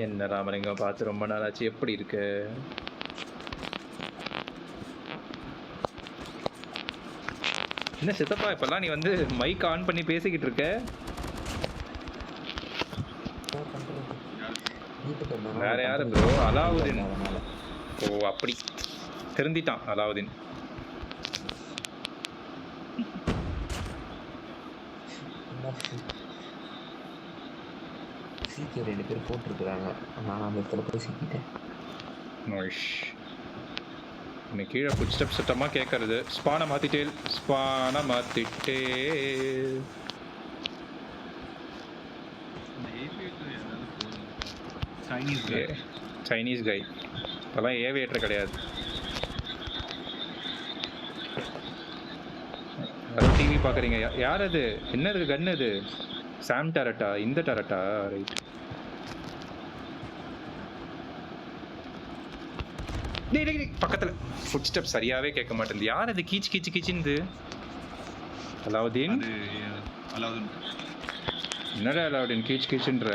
என்ன ராமலிங்கம் பார்த்து ரொம்ப நாள் ஆச்சு, எப்படி இருக்கு? என்ன சித்தப்பா இப்பெல்லாம் நீ வந்து மைக் ஆன் பண்ணி பேசிக்கிட்டு இருக்க? வேற யாரு ப்ரோ? அலாவுதீன். ஓ அப்படி திருந்திட்டான் அலாவுதீன். சீக்கிரம் 2 பேர் போட்டுருக்குறாங்க. நான் அந்த இடத்துல போய் சிக்கிட்டேன். இன்னைக்கு கீழே ஃபுட் ஸ்டெப் சுத்தமாக கேட்கறது. ஸ்பானை மாற்றிட்டே சைனீஸ் கை. அதெல்லாம் ஏவியேட்டர் கிடையாது. டிவி பார்க்குறீங்க? யார் அது? என்ன இருக்கு கன்? அது சாம் டரட்டா? இந்த டரட்டா? ரைட். பக்கத்தில் ஃபுட் ஸ்டெப் சரியாகவே கேட்க மாட்டேங்குது. யார் அது கீச்சு கீச்சு கீச்சுன்னு? அலாவுதீன். என்னடா அலாவுதீன் கீச்சு கீச்சுன்ற?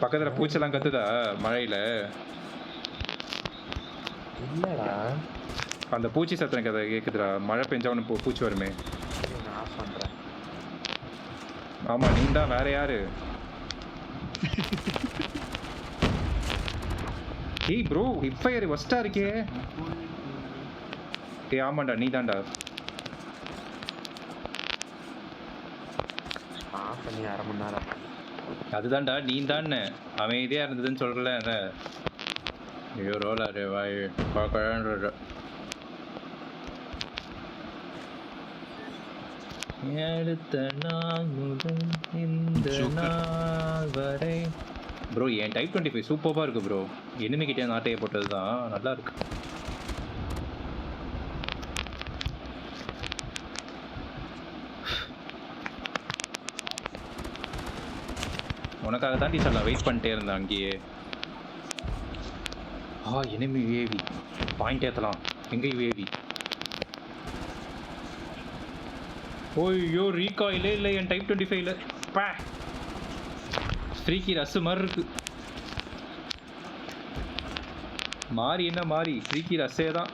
பக்கத்தில் பூச்செல்லாம் கத்துதா மழையில்? இல்லடா, அந்த பூச்சி சத்தம் கதை கேட்குதுடா. மழை பெஞ்சா ஒன்று பூச்சி வருமே. நான் ஆஃப் பண்ணுறேன். ஆமாம், நீ தான். வேற யாரு? ஏய் ப்ரோ, ஹிப்ஃபயர் ஒஸ்டா இருக்கே. ஏய் ஆமாண்டா, நீ தான்டா. ஆஃப் பண்ணி 1/2 மணி நேரம். அதுதான்டா, நீ தானே அமைதியாக இருந்ததுன்னு சொல்கிறல. ஐயோ ரோலா ரே வாய் குழந்தை. அடுத்த நாள் முதல் இந்த நாள் வரை. ப்ரோ என் டைப் 25 சூப்பராக இருக்கு ப்ரோ. எனிமிக்கிட்டே நாட்டையை போட்டது தான் நல்லா இருக்கு. உனக்காக தாண்டி சார் நான் வெயிட் பண்ணிட்டே இருந்தேன் அங்கேயே. எனிமி யுஏவி பாயிண்ட் ஏற்றலாம். எங்கே யுஏவி? ஓய்யோ ரீகாயிலே இல்லை என் டைப் 25ல. பா ஃப்ரீக்கி ரசு மாதிரி இருக்கு. மாறி என்ன மாறி? ஃப்ரீக்கி ரசே தான்.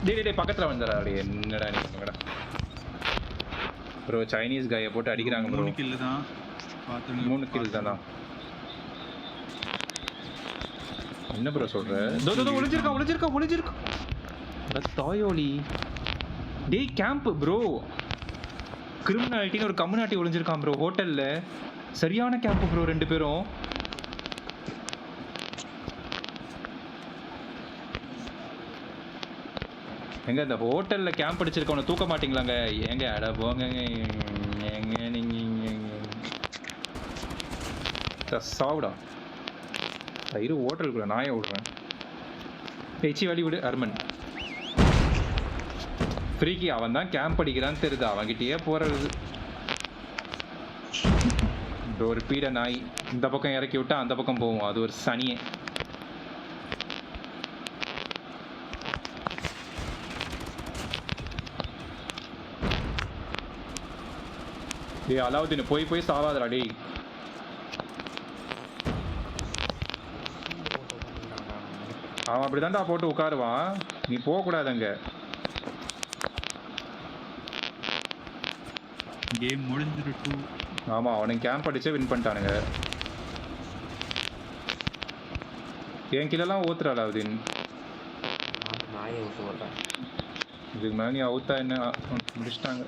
டே பக்கத்தில் வந்துடா. அப்படியே என்னடா நீ பண்ணடா ப்ரோ? சைனீஸ் கையை போட்டு அடிக்கிறாங்க ப்ரோ. 3 கில் தான். 3 கில் தானா? என்ன ப்ரோ சொல்ற? ஒளிஞ்சிருக்கான். தாயோலி. டேய் கேம்ப் ப்ரோ. கிரிமினாலிட்டின்னு ஒரு கம்யூனிட்டி ஒளிஞ்சிருக்கான் ப்ரோ ஹோட்டல்ல. சரியான கேம்ப் ப்ரோ 2 பேரும். எங்க இந்த ஹோட்டல்ல கேம்ப் அடிச்சிருக்கவனை தூக்க மாட்டீங்களாங்க? ஏங்க அட போங்க. எங்க நீங்க சாவுடா. இரு ஹோட்டலுக்குள்ள நாயை விடுவேன். பேச்சு வழி விடு அர்மன். ஃப்ரீக்கி அவன் தான் கேம்ப் அடிக்கிறான்னு தெரியுது. அவன்கிட்டயே போறது. ஒரு பீட நாய் இந்த பக்கம் இறக்கி விட்டா அந்த பக்கம் போவோம். அது ஒரு சனியே. டேய் அலாவுதீன் போய் சாவாதடா டேய். அவன் அப்படிதான்டா போட்டு உட்காருவான். நீ போகக்கூடாது அங்க. கேம் முடிஞ்சிருட்டு. ஆமா, அவனுக்கு கேம்ப் அடிச்சே வின் பண்ணிட்டானுங்க. என் கீழெல்லாம் ஊத்துற அலாவுதீன். நாயை விட்டு ஓடுறேன். இதுக்கு மேலே நீ அவுத்தா என்ன முடிச்சிட்டாங்க.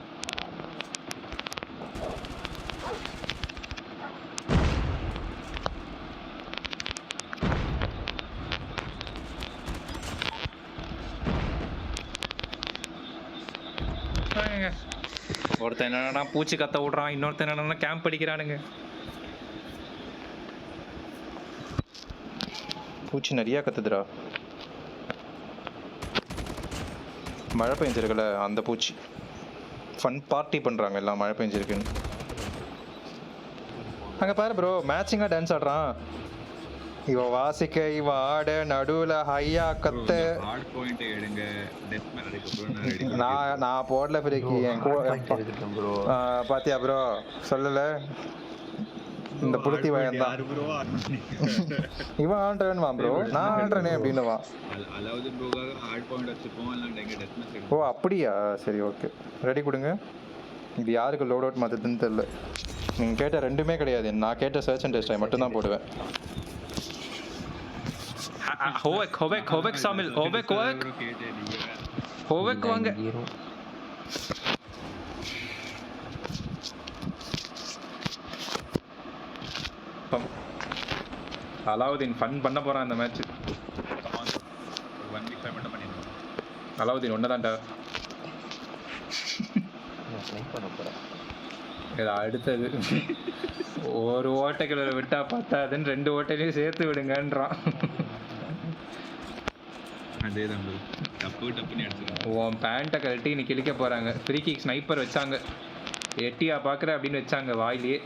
ஒருத்தன் என்னன்னா பூச்சி கத்த விடுறான், இன்னொருத்தன் என்னன்னா கேம்ப் அடிக்கிறானுங்க. பூச்சி நிறைய கத்துதுடா. மழை பெஞ்சிருக்குல்ல அந்த பூச்சி. ஃபன் பார்ட்டி பண்றாங்க எல்லாம் மழை பெஞ்சிருக்குன்னு. அங்க பாரு ப்ரோ, மேட்சிங்கா டான்ஸ் ஆடுறான். இவ வாசிக்க இவ ஆட நடுவுல ஹையா கத்த. ஹார்ட் பாயிண்ட் எடுங்க டெத் மேல அடிக்க ப்ரோ. நான் போடல ஃப்ரீக்கி. என் ப்ரோ பாத்தியா ப்ரோ சொல்லல இந்த புளுத்தி வயன் தான் இவன் ஆண்ட்ரன்வா ப்ரோ. நான் ஆண்ட்ரனே அப்படின்னுவா. அதாவது ப்ரோகாக ஹார்ட் பாயிண்ட் வச்சுப்போம் இல்ல எங்க டெத் மேட்ச். ஓ அப்படியா, சரி ஓகே ரெடி கொடுங்க. இது யாருக்கு லோட் அவுட் மாத்துதுன்னு தெரியல. நீங்க கேட்ட ரெண்டுமே கிடையாது. நான் கேட்ட சர்ச் அண்ட் டெஸ்ட் மட்டும் தான் போடுவேன். ஹோவெக் சாமில் ஹோவெக் வாங்க. அலாவுதீன் ஃபன் பண்ண போறான் இந்த மேட்ச். 1v5 மட்டும் பண்ணிடுவோம். அலாவுதீன் ஒன்னதான்டா. அடுத்தது ஒரு ஓட்டைக்குள்ள விட்டா பத்தாதுன்னு 2 ஓட்டையிலையும் சேர்த்து விடுங்கன்றான். அதேதான் ப்ரோ. டப்புன்னு அடிச்சிருக்கான். உன் பேண்ட்டை கழட்டி நீ கிழிக்க போறாங்க. ஃப்ரீ கிக் ஸ்னைப்பர் வச்சாங்க. எட்டியா பாக்குற அப்படின்னு வச்சாங்க வாயிலேயே.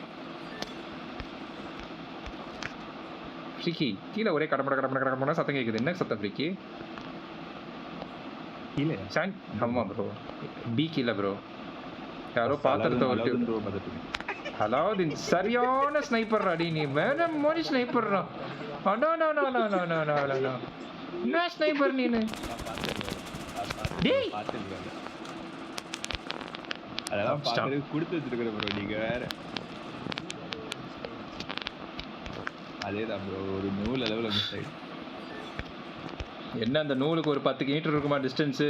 ஃப்ரீக்கி கீழே ஒரே கடப்பட சத்தம் கேட்குது. என்ன சத்தம் ஃப்ரீக்கி? கீழே ஆமா ப்ரோ. பி கீழே ப்ரோ. யாரோ பாத்திரத்தை ஒட்டி. அதாவது சரியான ஸ்னைப்பர் அடி. நீ வேற மோடி ஸ்னைப்பர் தான். என்ன ஸ்னைப்பர் நீனு? டேய் அதெல்லாம் பாத்து கொடுத்து வச்சிருக்கிற ப்ரோ. நீங்க வேற அதேதான் ப்ரோ. ஒரு நூல் அளவுல மிஸ் ஆயிடுச்சு. என்ன அந்த நூலுக்கு ஒரு 10 மீட்டர் இருக்குமா டிஸ்டன்ஸு?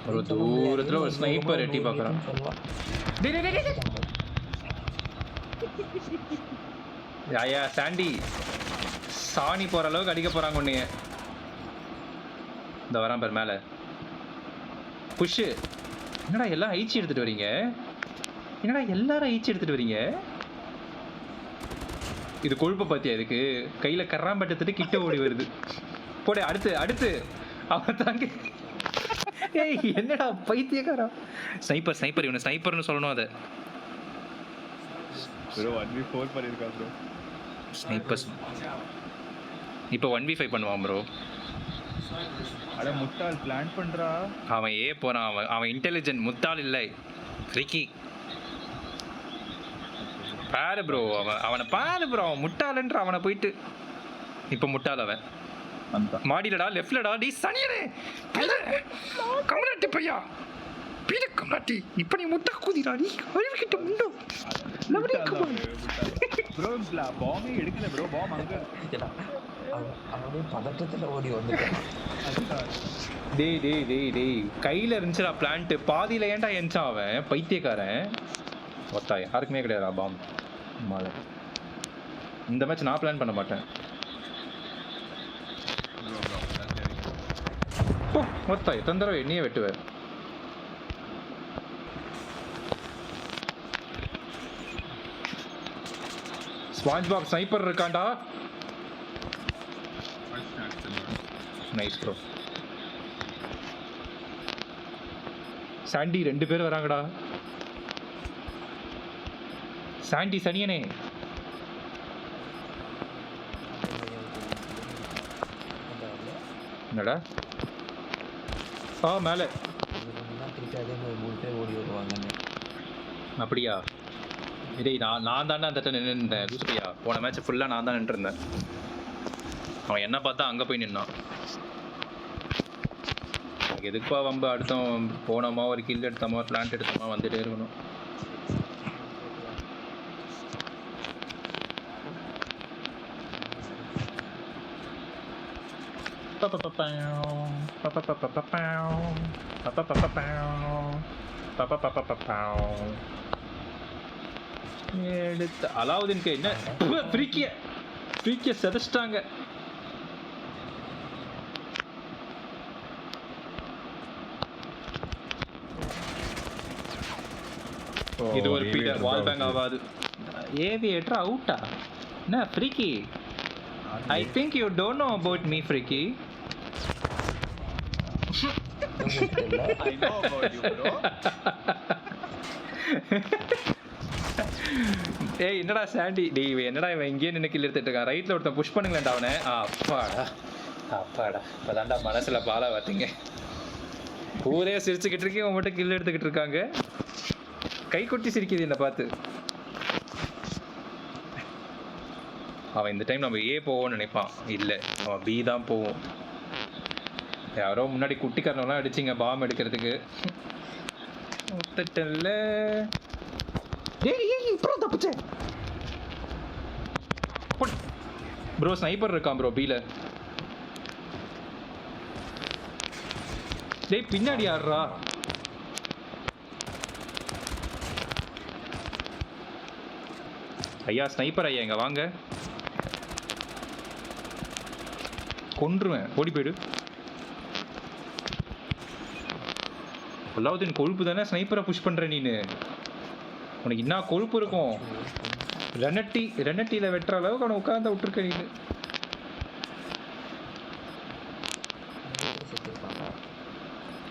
ஒரு தூரத்துல ஒரு ஸ்னைப்பர் எட்டி பார்க்கறான். யாயா சாண்டி சாணி போற அளவுக்கு அடிக்க போறாங்க உன்னைய. இந்த வரான் பாரு மேல புஷ். என்னடா எல்லாம் ஐச்சி எடுத்துட்டு வரீங்க? என்னடா எல்லாரும் ஐச்சி எடுத்துட்டு வரீங்க? இது கொழுப்ப பாத்தியா? இதுக்கு கையில கராம்பட்டத்துட்டு கிட்ட ஓடி வருது. போட அடுத்து அவன் தாங்க. ஏய் என்னடா பைத்தியக்காரா. ஸ்னைப்பர் இவனை ஸ்னைப்பர்னு சொல்லணும். அதை ப்ரோ 1v4 பண்ணிருக்கா ப்ரோ. ஸ்னைப்பர்ஸ் இப்போ 1v5 பண்ணுவான் ப்ரோ. அட முட்டாள் பிளான் பண்றா. அவன் போறான். அவன் இன்டெலிஜென்ட் முட்டாள் இல்லை. ரிக்கி பாரு ப்ரோ. அவனை பாரு ப்ரோ. அவன் முட்டாளன்ற அவனை போயிட்டு இப்போ முட்டாள் அவன். மாடிலடா லெஃப்ட்லடா. டி சனியனே கமராட்டி பையா பீட கமராட்டி. இப்போ நீ முட்டா கூதிடா. நீ அறிவிக்கிட்ட முண்டோ ப்ரோ. பாம்பே எடுக்கல ப்ரோ. பாம் அங்க அவனே பதட்டத்துல ஓடி வந்துட்டான். டேய் கையில இருந்துச்சுடா பிளான்ட். பாதியில ஏன்டா எஞ்சான் அவன் பைத்தியக்காரன். ஒத்தா யாருக்குமே கிடையாதா பாம்? இந்த மேட்ச் நான் பிளான் பண்ண மாட்டேன். ஒத்தா எத்தனை தடவை என்னையே வெட்டுவேன். ஸ்பாஞ்ச் ஸ்னைப்பர் இருக்காண்டா. Nice bro. சாண்டி 2 பேர் வராங்கடா. சாண்டி சனியனே. என்னடா மேலே அப்படியா? இதே நான் தானே அந்த நின்று இருந்தேன். லூசியா போன மேட்ச் ஃபுல்லாக நான் தான் நின்று இருந்தேன். அவன் என்ன பார்த்தா அங்கே போய் நின்னான். எதுக்குப்பா வம்பு? அடுத்தவன் போனோமா ஒரு கில் எடுத்தோமா பிளான்ட் எடுத்தோமா வந்துட்டே இருக்கணும். எடுத்து அலாவுதீனுக்கு என்ன ஃப்ரீக்கிய செதச்சிட்டாங்க. இது ஒரு பீடர் வால் பேங்க் ஆகாது. ஏவியேட்டர் அவுட்டா? என்ன freaky? I think you don't know about me, Freaky. I know about you, bro. ஏய் என்னடா சாண்டி டேய் இவன் என்னடா இவன் இங்கேயே நின்று கில் எடுத்துட்டு இருக்கான். ரைட்ல ஒருத்தன் புஷ் பண்ணுங்களேன்டா அவனை. அப்பாடா அப்பாடா இப்பதான்டா மனசுல பாலா பார்த்தீங்க. ஊரே சிரிச்சுக்கிட்டு இருக்கேன், அவன் மட்டும் கில் எடுத்துக்கிட்டு இருக்காங்க. கை கொட்டி சிரிக்குது என்னை பார்த்து. அவன் இந்த டைம் நம்ம ஏ போவோம்னு நினைப்பான். இல்லை அவன் பி தான் போவோம். யாரோ முன்னாடி குட்டிக்காரனெல்லாம் அடிச்சிங்க பாம் எடுக்கிறதுக்கு. ஒத்தட்டல்ல ப்ரோ ஸ்னைப்பர் இருக்கான் ப்ரோ பீல. டேய் பின்னாடி ஆடுறா. ஐயா ஸ்னைப்பர் ஐயா இங்க வாங்க, கொன்றுவேன், ஓடி போயிடு. அல்லாவுதீன் கொழுப்பு தானே ஸ்னைப்பரை புஷ் பண்ற நீனு. உனக்கு என்ன கொழுப்பு இருக்கும்? ரெனட்டியில வெட்டுற அளவுக்கு அவனை உட்கார்ந்து விட்டுருக்க நீனு.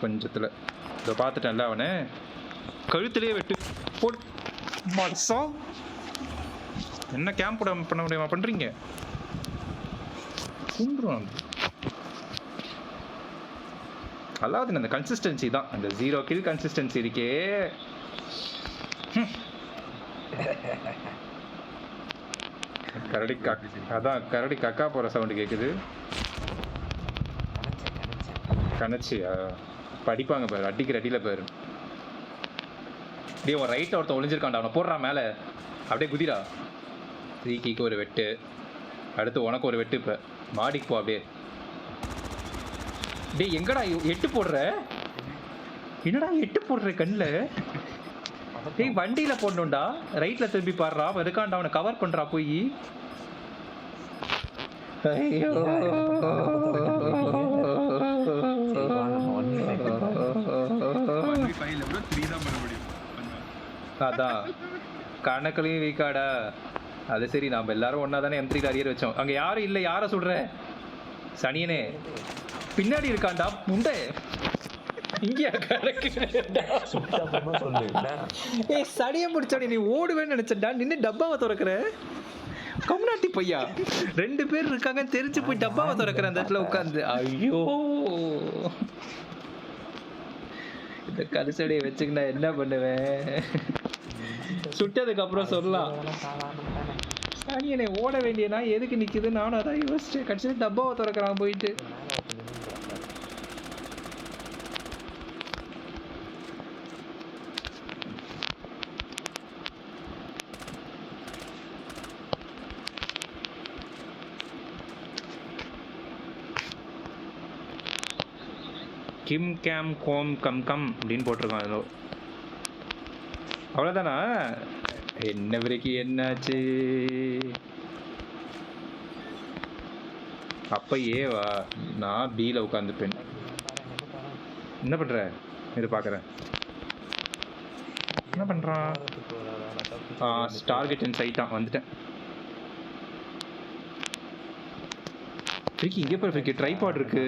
கொஞ்சத்துல இதை பார்த்துட்டேன்ல அவனை கழுத்துலேயே வெட்டு போடு. மட்சம் என்ன கேம்ப் பண்ண முடியுமா பண்றீங்க? அல்லாவுதீன் அந்த கன்சிஸ்டன்சி தான், அந்த 0 கில் கன்சிஸ்டன்சி இருக்கே. கரடி அதான் கரடி கக்கா போற சவுண்டு கேக்குது. கணச்சியா படிப்பாங்க பாரு, அடிக்கிற அடியில பாரு. டே ஒரு ரைட் ஒருத்தன் ஒளிஞ்சிருக்கான்டா, அவனை போடுறான் மேலே. அப்படியே குதிரா. ரீக்கிக்கு ஒரு வெட்டு, அடுத்து உனக்கு ஒரு வெட்டு. இப்போ மாடிக்கு போ அப்படியே. டே எங்கடா 8 போடுற? என்னடா 8 போடுற கண்ணில்? டேய் வண்டியில போடணும்டா, ரைட்ல திரும்பி பாடுறா. இருக்கான்டா அவனை கவர் பண்றா போய். ஐயோ அதான் கணக்குலையும் வீக்காடா. அது சரி, நாம எல்லாரும் ஒன்னா தானே M3 அரியர் வச்சோம். அங்க யாரும் இல்லை, யார சொல்ற? சனியனே பின்னாடி இருக்கான்டா முண்டை. இங்கயா கணக்குடா. ஏய் சனிய முடிச்சாடி, நீ ஓடுவேன்னு நினைச்சடா, நின்று டப்பாவை திறக்கிற கம்நாட்டி பையா. 2 பேர் இருக்காங்க தெரிஞ்சு போய் டப்பாவை திறக்கிற அந்த இடத்துல உட்காந்து. ஐயோ இந்த கரிசடியை வச்சுக்கினா என்ன பண்ணுவேன்? சுட்டதுக்கு அப்புறம் சொல்லலாம். சனியனை ஓட வேண்டியனா எதுக்கு நிக்குது? நானும் அதான் யோசிச்சேன். கடைசியில் டப்பாவை திறக்கிறான் போயிட்டு. கிம் கேம் கோம் கம் கம் அப்படின்னு போட்டிருக்கான் அதில். அவ்வளோதானா? என்ன வரைக்கும் என்னாச்சு? அப்ப ஏவா நான் பியில் உட்காந்துப்பேன். என்ன பண்ற? இது பார்க்குறேன். என்ன பண்ணுறான்? டார்கெட் இன் சைட்டான். வந்துட்டேன். ஃப்ரிக்கி இங்கே போய் ஃப்ரிக்கி ட்ரைபாட் இருக்கு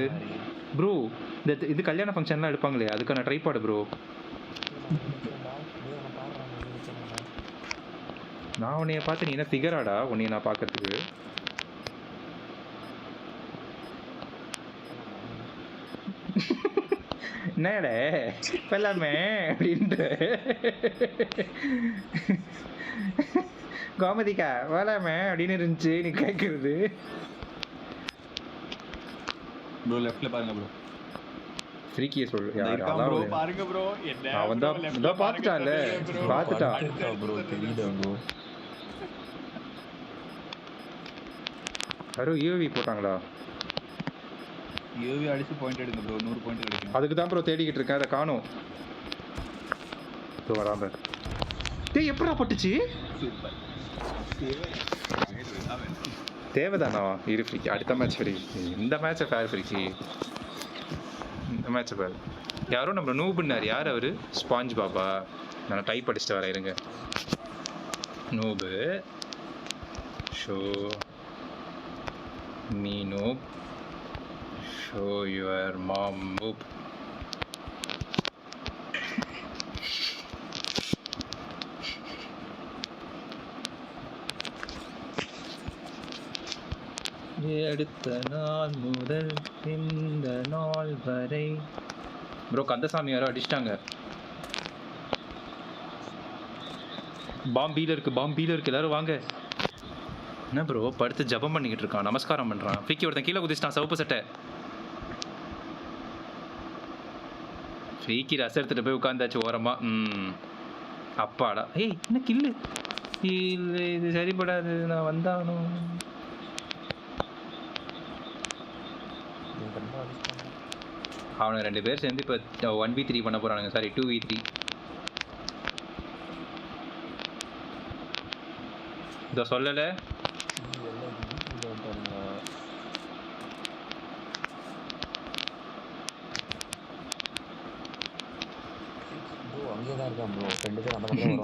ப்ரோ. இது கல்யாண ஃபங்க்ஷன்லாம் எடுப்பாங்களே அதுக்கான ட்ரைபாடு ப்ரோ. நான் உன்னைய பார்த்து நீ என்ன ஃபிகராடா? உன்னைய நான் பார்க்கறதுக்கு என்னடே எல்லாமே அப்படின்ட்டு கோமதிக்கா வேளாமே அப்படின்னு இருந்துச்சு நீ கேட்கறது. ப்ரோ லெஃப்ட்ல பாருங்க ப்ரோ. ஃப்ரீக்கிய சொல்லு. ப்ரோ பாருங்க ப்ரோ. என்ன அவன் தான் பார்த்துட்டான்ல, பார்த்துட்டான் ப்ரோ. தெரியல ப்ரோ. யாரோ யூவி போட்டாங்களா? யூவி அடிச்சு பாயிண்ட் எடுங்க ப்ரோ. 100 பாயிண்ட் கிடைக்கும். அதுக்கு தான் ப்ரோ தேடிக்கிட்டு இருக்கேன், அதை காணோம். ப்ரோ வராம. டேய் எப்படா பட்டுச்சு? சூப்பர். தேவைதானா? இரு ஃப்ரீக்கி, அடுத்த மேட்ச் ஃப்ரீ. இந்த மேட்சை ஃபேர் ஃப்ரீக்கி. இந்த மேட்சை பாரு. யாரோ நம்ம நூபுன்னார். யார் அவரு? ஸ்பாஞ்ச் பாபா. நான் டைப் அடிச்சுட்டு வரேன் இருங்க. Noob show me noob show your mom மூப். எடுத்த நாள் முதல் இந்த நாள் வரை. ப்ரோ கந்தசாமி யாரோ அடிச்சிட்டாங்க. பாம்பியில் இருக்கு எல்லாரும் வாங்க. என்ன ப்ரோ படுத்து ஜபம் பண்ணிக்கிட்டு இருக்கான், நமஸ்காரம் பண்றான். ஃப்ரீக்கி ஒருத்தன் கீழே குதிச்சிட்டான், சிவப்பு சட்டை. ஃப்ரீக்கி ரசம் எடுத்துட்டு போய் உட்காந்தாச்சு ஓரமா. அப்பாடா. ஏய் என்ன கில்லு, இது சரிப்படாது, நான் வந்தானும். அவனுக்கு 2 பேர் சேர்ந்து இப்போ 1v3 பண்ண போறானுங்க. Sorry 2v3. இதோ சொல்லலை.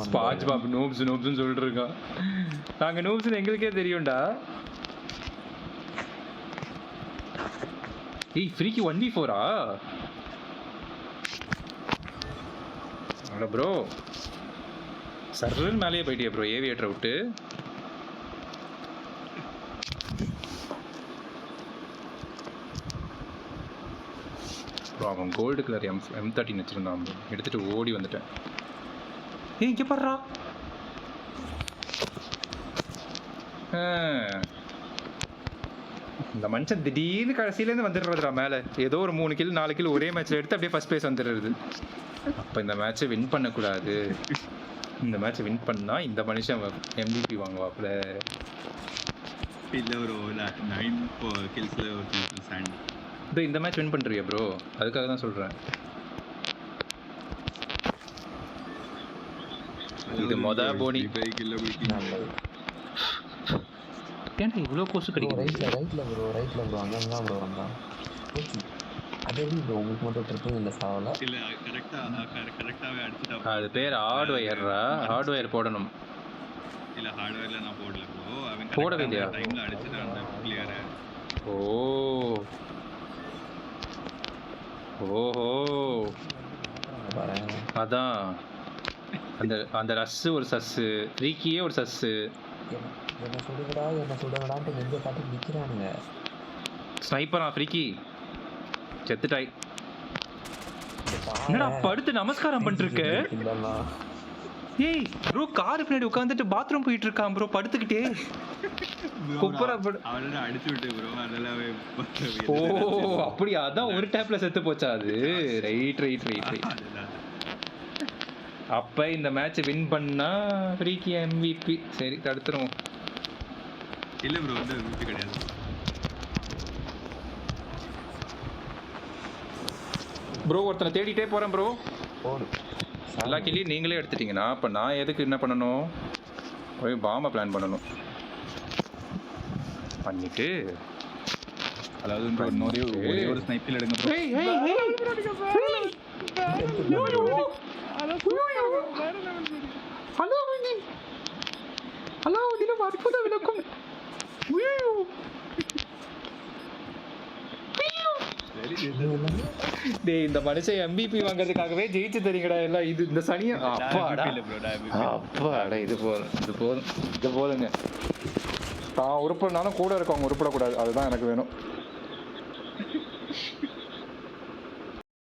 ஸ்பாஞ்ச் பாப் நூப்ஸ்னு சொல்லிட்டு இருக்கான். நாங்க நூப்ஸ்னு எங்களுக்கே தெரியும்டா. ஏய் ஃப்ரீக்கி 1v4ஆ? அட ப்ரோ சர்ன்னு மேலேயே போயிட்டியா ப்ரோ ஏவியேட்டரை விட்டு? ப்ரோ அவன் கோல்டு கலர் M13 வச்சுருந்தான், எடுத்துகிட்டு ஓடி வந்துட்டேன். ஏய் இங்கே பாடுறா. இந்த மனுஷன் திடீர்னு கடைசியிலேருந்து வந்துடுறதுடா மேலே. ஏதோ ஒரு 3 கில் 4 கில் ஒரே மேட்ச்சில் எடுத்து அப்படியே ஃபஸ்ட் ப்ளேஸ் வந்துடுறது. அப்போ இந்த மேட்ச்சை வின் பண்ணக்கூடாது. இந்த மேட்ச்சை வின் பண்ணால் இந்த மனுஷன் MVP வாங்குவாப்புல. இல்லை ப்ரோ 9 கில்ஸில் ஒரு கில் சாண்ட். ப்ரோ இந்த மேட்ச் வின் பண்ணுறியா ப்ரோ? அதுக்காக தான் சொல்கிறேன். இது போனி ஏன்டா இவ்வளோ கொசு கிடைக்கும்? ரைட்ல ப்ரோ அங்கங்க ப்ரோ வந்தான். அது எப்படி ப்ரோ உங்களுக்கு மட்டும் ட்ரிப்பிங் இல்லை சாவல? இல்லை கரெக்டாகவே அடிச்சுட்டா. அது பேர் ஹார்ட்வயர்ரா, ஹார்ட்வயர் போடணும். இல்லை ஹார்ட்வேரில் நான் போடல ப்ரோ, அவன் போடவே இல்லையா? டைமில் அடிச்சுட்டான் கிளியரை. ஓஹோ அதான் அந்த ரஸ்ஸு ஒரு சஸ்ஸு, ஃப்ரீக்கியே ஒரு சஸ்ஸு. என்ன சுடுங்கடான்ட்டு நெஞ்ச காட்டி நிற்கிறானுங்க. ஸ்னைப்பரா ஃப்ரீக்கி செத்துட்டாய். என்னடா படுத்து நமஸ்காரம் பண்ணிருக்க? ஏய் ப்ரோ கார் பின்னாடி உட்காந்துட்டு பாத்ரூம் போயிட்டு இருக்கான் ப்ரோ படுத்துக்கிட்டே. அவனை அடிச்சு விட்டு ப்ரோ அதெல்லாம். ஓ அப்படியா? அதான் ஒரு டேப்ல செத்து போச்சா அது? ரைட். அப்ப இந்த மேட்ச் வின் பண்ணா ஃப்ரீக்கி MVP. சரி தடுத்துருவோம். இல்லை ப்ரோ வந்து MVP கிடையாது ப்ரோ. ஒருத்தனை தேடிட்டே போறேன் ப்ரோ. எல்லா கில்லையும் நீங்களே எடுத்துட்டீங்கன்னா அப்போ நான் எதுக்கு என்ன பண்ணணும்? போய் பாம்பை பிளான் பண்ணணும். பண்ணிட்டு அதாவது ஒரே ஒரு ஸ்னைப்பில் எடுங்க ப்ரோ. ஹலோ தினம் அற்புத விளக்கும். டேய் இந்த மனுஷன் MVP வாங்குறதுக்காகவே ஜெயிச்சு தரீங்கடா எல்லாம். இது இந்த சனியா அப்பாடா. இது போதுங்க. தான் உருப்பிடனாலும் கூட இருக்கவங்க உருப்பிடக்கூடாது, அதுதான் எனக்கு வேணும்.